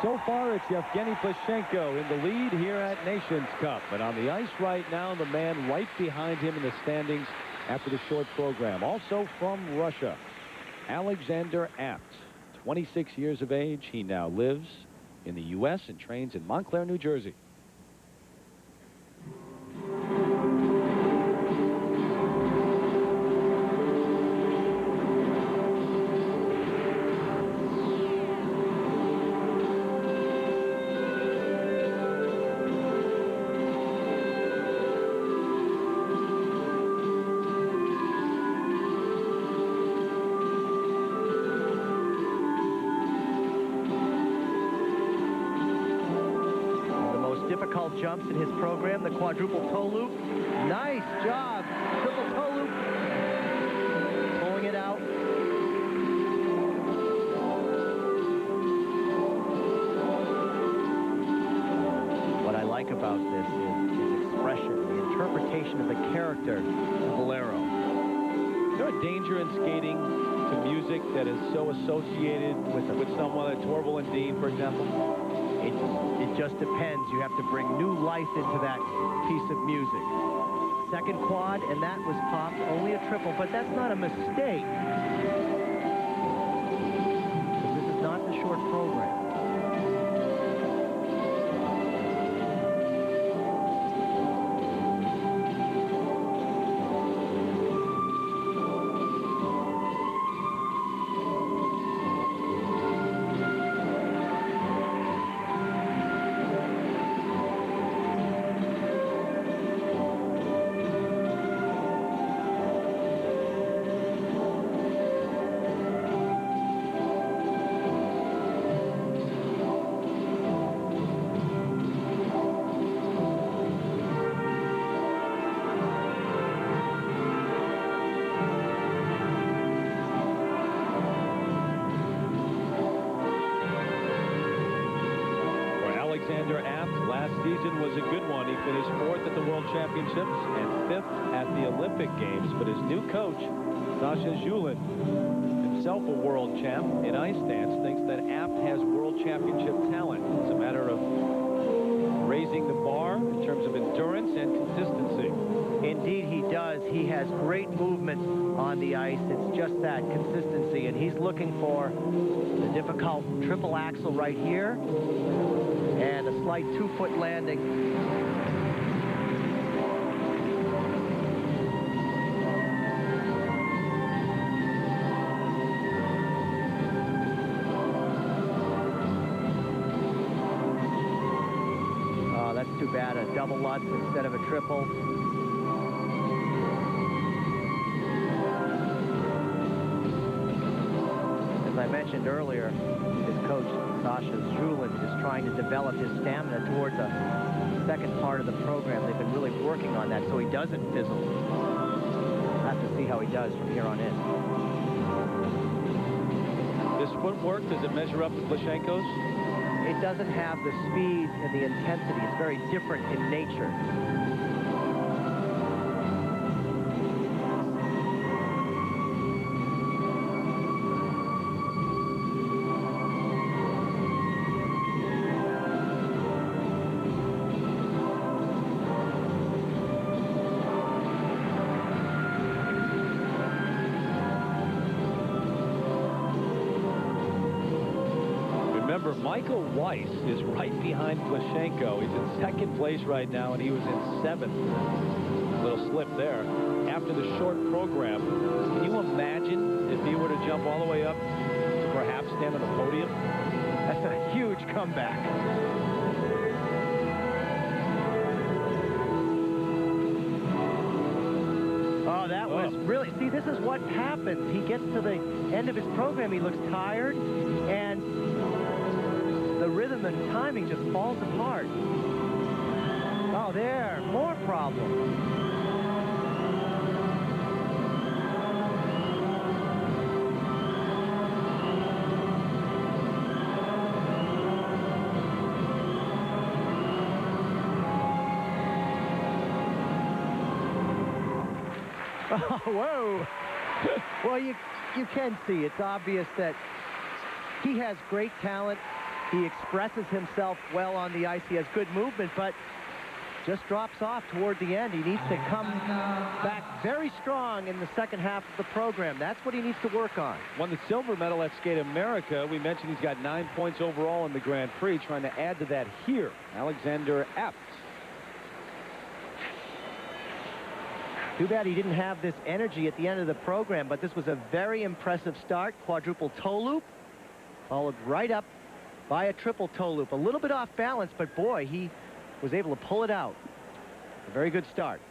So far, it's Yevgeny Plushenko in the lead here at Nations Cup. But on the ice right now, the man right behind him in the standings after the short program. Also from Russia, Alexander Apt, 26 years of age. He now lives in the U.S. and trains in Montclair, New Jersey. Jumps in his program, the quadruple toe loop. Nice job. Triple toe loop. Pulling it out. What I like about this is his expression, the interpretation of the character of Bolero. Is there a danger in skating to music that is so associated with someone like Torval and Dean, for example? It just depends. You have to bring new life into that piece of music. Second quad, and that was popped. Only a triple, but that's not a mistake. Because this is not the short program. Last season was a good one. He finished 4th at the World Championships and 5th at the Olympic Games. But his new coach, Sasha Zulin, himself a world champ in ice dance, thinks that Apt has world championship talent. It's a matter of raising the bar in terms of endurance and consistency. Indeed, he does. He has great movement on the ice. It's just that consistency, and he's looking for the difficult triple axel right here and a slight 2-foot landing. Oh, that's too bad. A double Lutz instead of a triple. As I mentioned earlier, his coach, Sasha Zulin, is trying to develop his stamina towards a second part of the program. They've been really working on that so he doesn't fizzle. We'll have to see how he does from here on in. This footwork, does it measure up to Plushenko's? It doesn't have the speed and the intensity. It's very different in nature. Remember, Michael Weiss is right behind Plushenko. He's in second place right now, and he was in 7th. Little slip there. After the short program, can you imagine if he were to jump all the way up to perhaps stand on the podium? That's a huge comeback. Oh, that was really... See, this is what happens. He gets to the end of his program. He looks tired, and the rhythm and timing just falls apart. Oh, there. More problems. Oh, whoa. Well, you can see it's obvious that he has great talent. He expresses himself well on the ice. He has good movement, but just drops off toward the end. He needs to come back very strong in the second half of the program. That's what he needs to work on. Won the silver medal at Skate America. We mentioned he's got 9 points overall in the Grand Prix. Trying to add to that here. Alexander Apt. Too bad he didn't have this energy at the end of the program, but this was a very impressive start. Quadruple toe loop, followed right up by a triple toe loop. A little bit off balance, but boy, he was able to pull it out. A very good start.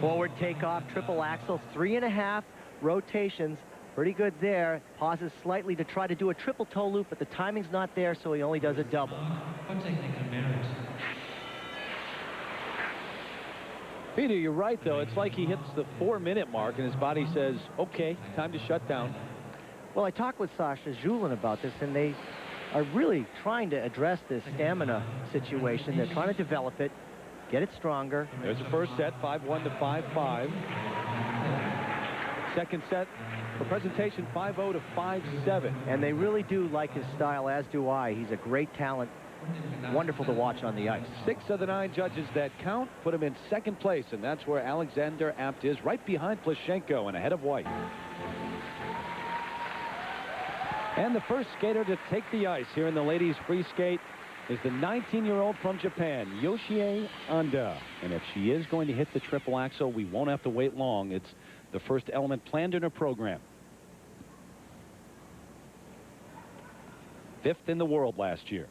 Forward takeoff, triple axel, 3.5 rotations. Pretty good there. Pauses slightly to try to do a triple toe loop, but the timing's not there, so he only does a double. Peter, you're right, though. It's like he hits the 4-minute mark, and his body says, okay, time to shut down. Well, I talked with Sasha Julin about this, and they are really trying to address this stamina situation. They're trying to develop it, get it stronger. There's the first set, 5-1 to 5-5. Second set, for presentation, 5-0 to 5-7. And they really do like his style, as do I. He's a great talent. Wonderful to watch on the ice. 6 of the 9 judges that count put him in second place, and that's where Alexander Apt is, right behind Plishenko and ahead of White. And the first skater to take the ice here in the ladies free skate is the 19-year-old from Japan, Yoshie Onda. And if she is going to hit the triple axel, we won't have to wait long. It's the first element planned in her program. 5th in the world last year.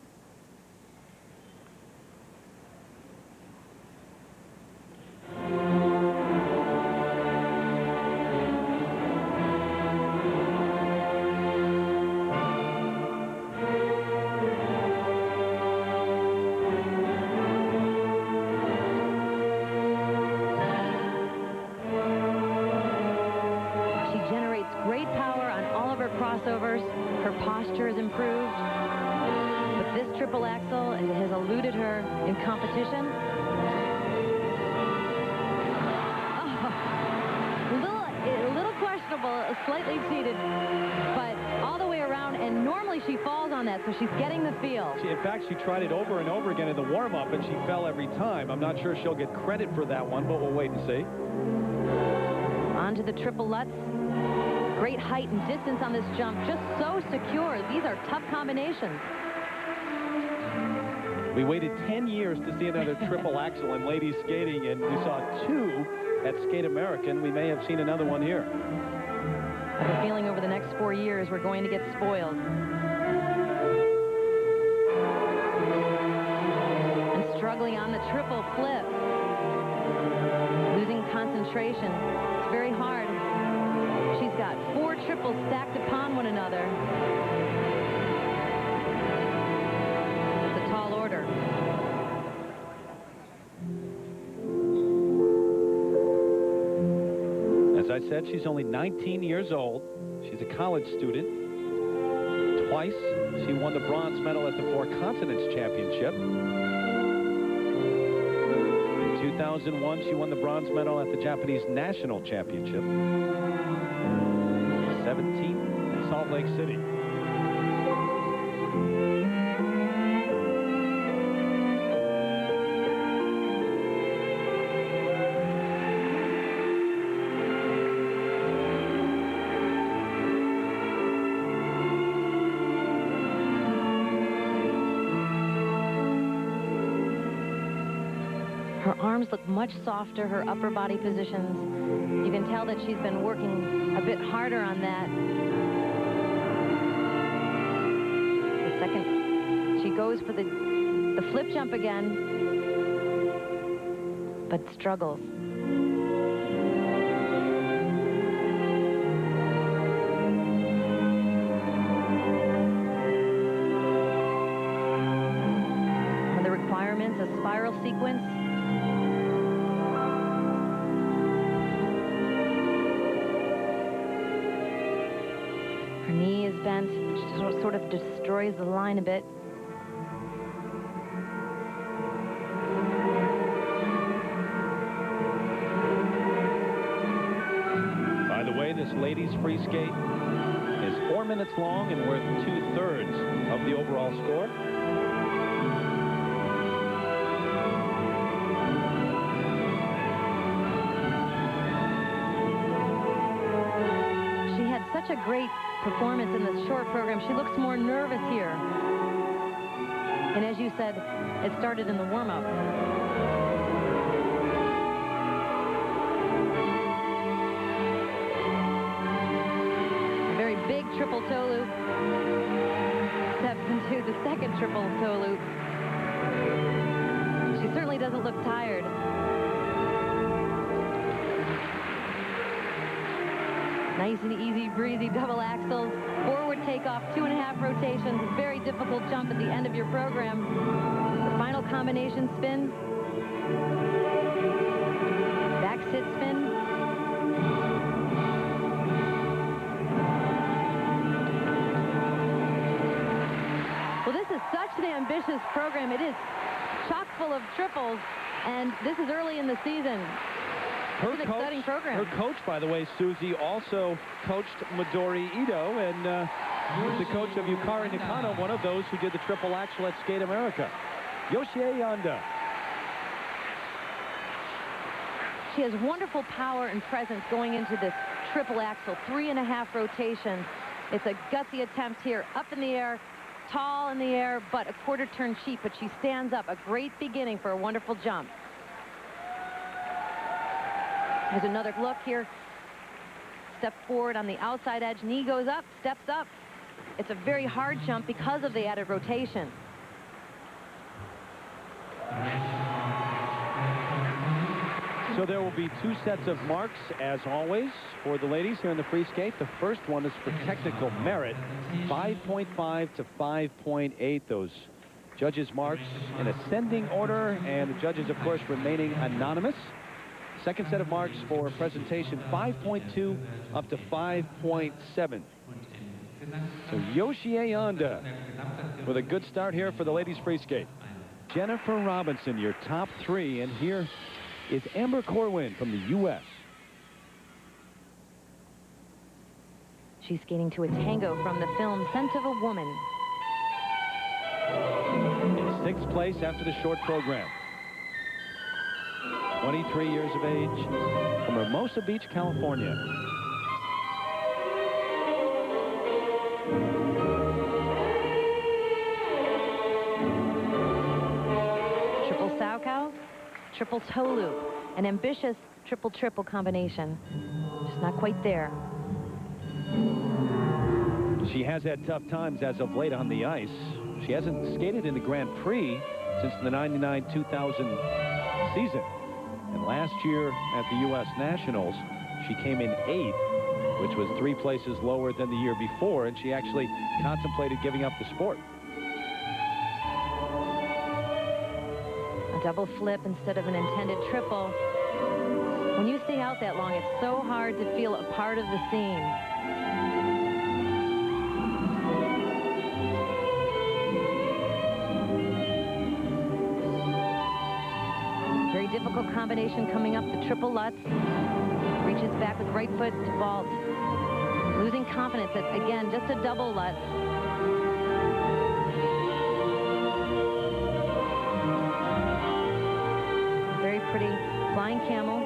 Crossovers, her posture is improved, but this triple axel has eluded her in competition. A little questionable, slightly cheated, but all the way around, and normally she falls on that, so she's getting the feel. In fact, she tried it over and over again in the warm-up, and she fell every time. I'm not sure she'll get credit for that one, but we'll wait and see. On to the triple Lutz. Great height and distance on this jump, just so secure. These are tough combinations. We waited 10 years to see another triple axel in ladies skating, and we saw 2 at Skate American. We may have seen another one here. I have a feeling over the next 4 years we're going to get spoiled. And struggling on the triple flip. Losing concentration. It's very hard. She's got 4 triples stacked upon one another. It's a tall order. As I said, she's only 19 years old. She's a college student. Twice, she won the bronze medal at the 4 Continents Championship. In 2001, she won the bronze medal at the Japanese National Championship. 17th in Salt Lake City. Her arms look much softer, her upper body positions. You can tell that she's been working a bit harder on that. The second, she goes for the flip jump again, but struggles. One of the requirements, a spiral sequence. Her knee is bent, which sort of destroys the line a bit. By the way, this ladies free skate is 4 minutes long and worth 2/3 of the overall score. She had such a great performance in this short program. She looks more nervous here. And as you said, it started in the warm-up. A very big triple toe loop. Steps into the second triple toe loop. She certainly doesn't look tired. Nice and easy, breezy double axels. Forward takeoff, 2.5 rotations. A very difficult jump at the end of your program. The final combination spin. Back sit spin. Well, this is such an ambitious program. It is chock full of triples, and this is early in the season. It's an exciting program. Her coach, by the way, Susie, also coached Midori Ito, and the coach of Yukari Nakano, one of those who did the triple axel at Skate America. Yoshie Onda. She has wonderful power and presence going into this triple axel, 3.5 rotations. It's a gutsy attempt here, up in the air, tall in the air, but a quarter turn cheap, but she stands up. A great beginning for a wonderful jump. Here's another look here. Step forward on the outside edge. Knee goes up, steps up. It's a very hard jump because of the added rotation. So there will be 2 sets of marks, as always, for the ladies here in the free skate. The first one is for technical merit, 5.5 to 5.8. Those judges' marks in ascending order, and the judges, of course, remaining anonymous. Second set of marks for presentation, 5.2 up to 5.7. So Yoshie Onda with a good start here for the ladies free skate. Jennifer Robinson, your top 3, and here is Amber Corwin from the U.S. She's skating to a tango from the film Scent of a Woman. In 6th place after the short program. 23 years of age, from Hermosa Beach, California. Triple Saukow, triple toe loop, an ambitious triple-triple combination. Just not quite there. She has had tough times as of late on the ice. She hasn't skated in the Grand Prix since the 99-2000 season. And last year at the U.S. Nationals, she came in 8th, which was 3 places lower than the year before, and she actually contemplated giving up the sport. A double flip instead of an intended triple. When you stay out that long, it's so hard to feel a part of the scene. Very difficult combination coming up, the triple Lutz. Reaches back with right foot to vault. Losing confidence at, again, just a double Lutz. Very pretty flying camel.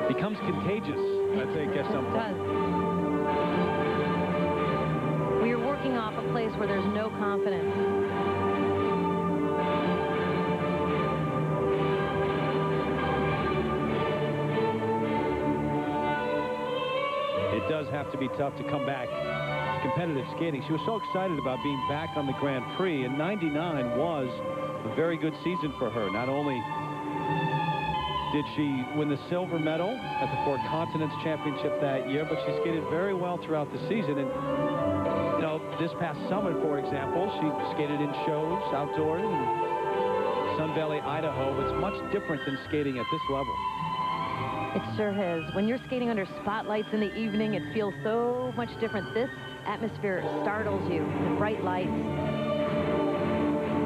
Becomes contagious, I think, at some point. It does. We are working off a place where there's no confidence. It does have to be tough to come back to competitive skating. She was so excited about being back on the Grand Prix, and 99 was a very good season for her. Not only did she win the silver medal at the Four Continents Championship that year, but she skated very well throughout the season. And, you know, this past summer, for example, she skated in shows outdoors and Sun Valley, Idaho. It's much different than skating at this level. It sure is. When you're skating under spotlights in the evening, it feels so much different. This atmosphere startles you. The bright lights.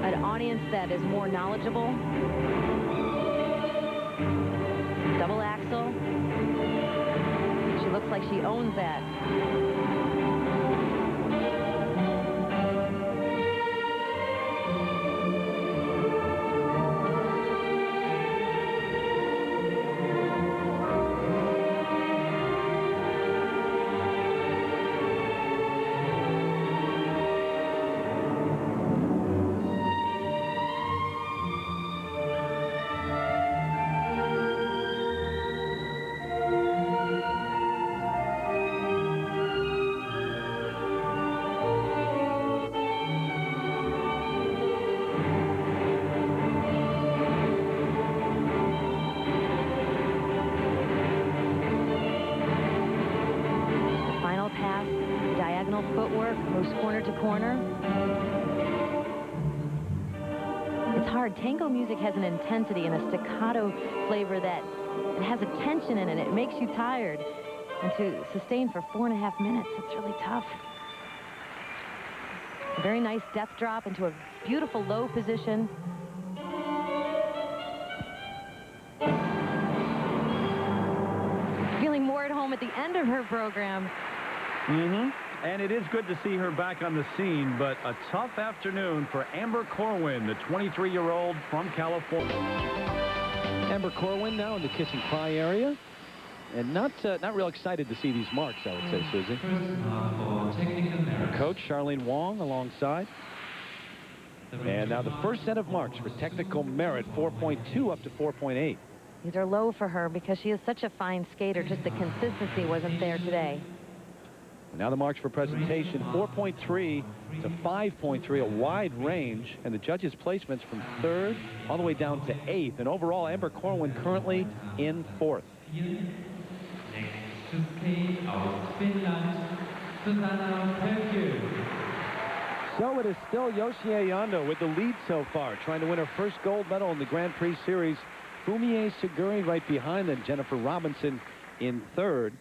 An audience that is more knowledgeable. Double axel. She looks like she owns that. Footwork, moves corner to corner. It's hard. Tango music has an intensity and a staccato flavor that it has a tension in it. It makes you tired. And to sustain for 4.5 minutes, it's really tough. A very nice death drop into a beautiful low position. Feeling more at home at the end of her program. And it is good to see her back on the scene, but a tough afternoon for Amber Corwin, the 23-year-old from California. Amber Corwin now in the kiss and cry area. And not real excited to see these marks, I would say, Susie. Her coach, Charlene Wong, alongside. And now the first set of marks for technical merit, 4.2 up to 4.8. These are low for her because she is such a fine skater. Just the consistency wasn't there today. Now the marks for presentation, 4.3 to 5.3, a wide range, and the judges' placements from 3rd all the way down to 8th. And overall, Amber Corwin currently in 4th. Next to skate out Finland, Susana Pacquiao. So it is still Yoshie Onda with the lead so far, trying to win her first gold medal in the Grand Prix Series. Fumie Suguri right behind them. Jennifer Robinson in 3rd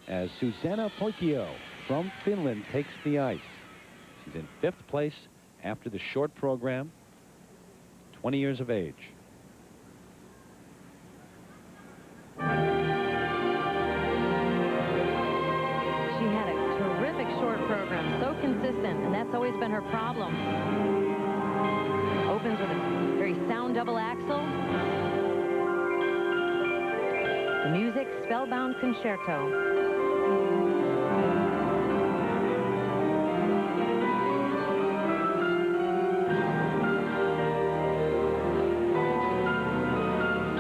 as Susana Pacquiao from Finland takes the ice. She's in 5th place after the short program, 20 years of age. She had a terrific short program, so consistent, and that's always been her problem. Opens with a very sound double axel. The music, Spellbound Concerto.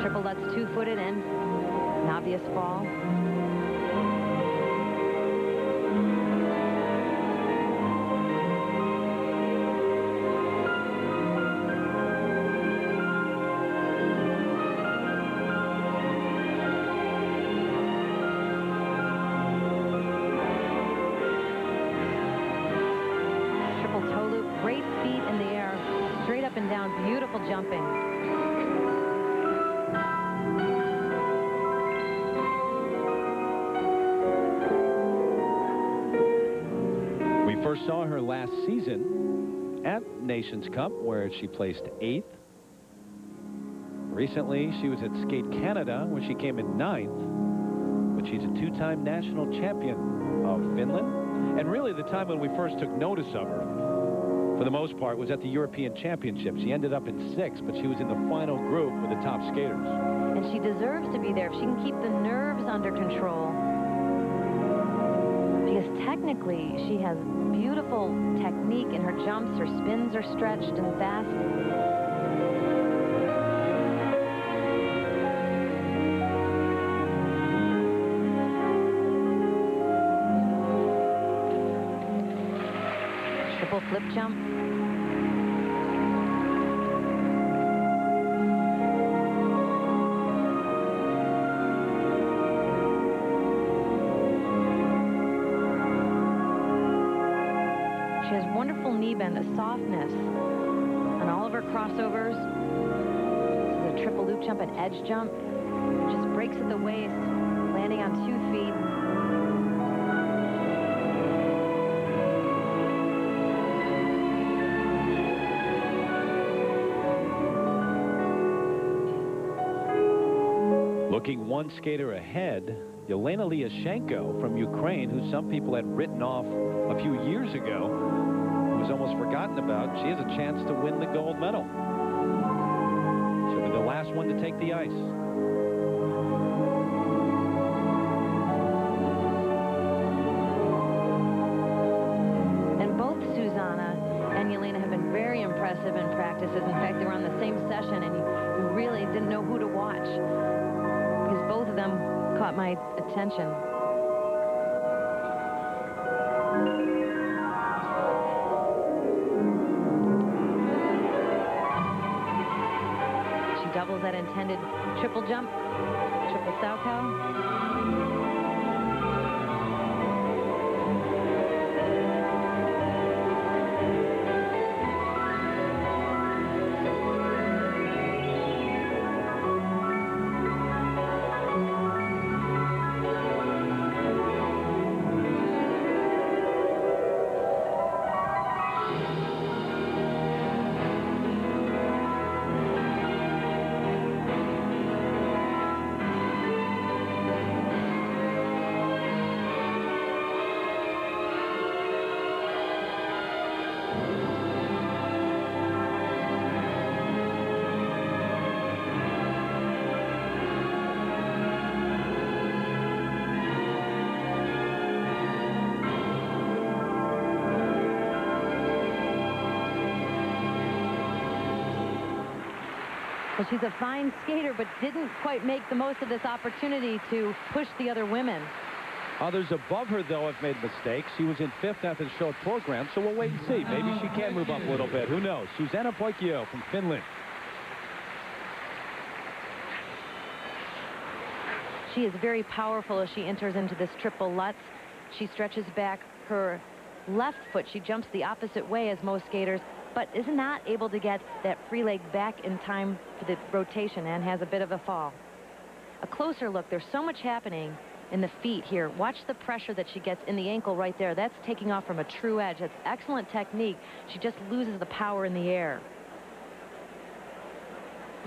Triple Lutz two-footed and an obvious fall. Triple toe loop, great feet in the air, straight up and down, beautiful jumping. First saw her last season at Nations Cup, where she placed 8th. Recently, she was at Skate Canada, where she came in 9th. But she's a 2-time national champion of Finland. And really, the time when we first took notice of her, for the most part, was at the European Championship. She ended up in 6th, but she was in the final group with the top skaters. And she deserves to be there if she can keep the nerves under control. Because technically, she has beautiful technique in her jumps. Her spins are stretched and fast. Triple flip jump. She has wonderful knee bend, a softness on all of her crossovers. loop jump, an edge jump. Just breaks at the waist, landing on 2 feet. Looking one skater ahead, Yelena Lyashenko from Ukraine, who some people had written off a few years ago, was almost forgotten about. She has a chance to win the gold medal. She'll be the last one to take the ice. And both Susanna and Yelena have been very impressive in practices. In fact, they were on the same session, and you really didn't know who to watch, because both of them caught my attention. She doubles that intended triple jump, triple Salchow. Well, she's a fine skater, but didn't quite make the most of this opportunity to push the other women. Others above her, though, have made mistakes. She was in 5th after the short program, so we'll wait and see. Maybe she can move up a little bit. Who knows? Susana Pacquiao from Finland. She is very powerful as she enters into this triple Lutz. She stretches back her left foot. She jumps the opposite way as most skaters, but is not able to get that free leg back in time for the rotation and has a bit of a fall. A closer look, there's so much happening in the feet here. Watch the pressure that she gets in the ankle right there. That's taking off from a true edge. That's excellent technique. She just loses the power in the air.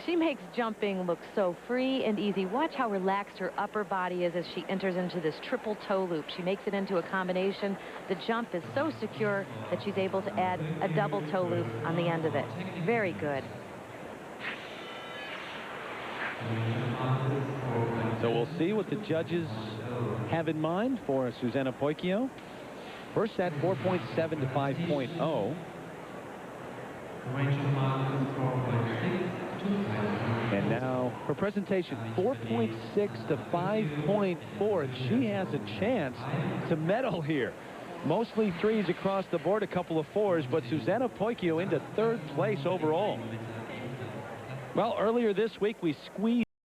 She makes jumping look so free and easy. Watch how relaxed her upper body is as she enters into this triple toe loop. She makes it into a combination. The jump is so secure that she's able to add a double toe loop on the end of it. Very good. So we'll see what the judges have in mind for Susana Pacquiao. First set 4.7 to 5.0. And now her presentation 4.6 to 5.4. She has a chance to medal here. Mostly threes across the board, a couple of fours, but Susana Pacquiao into 3rd place overall. Well, earlier this week we squeezed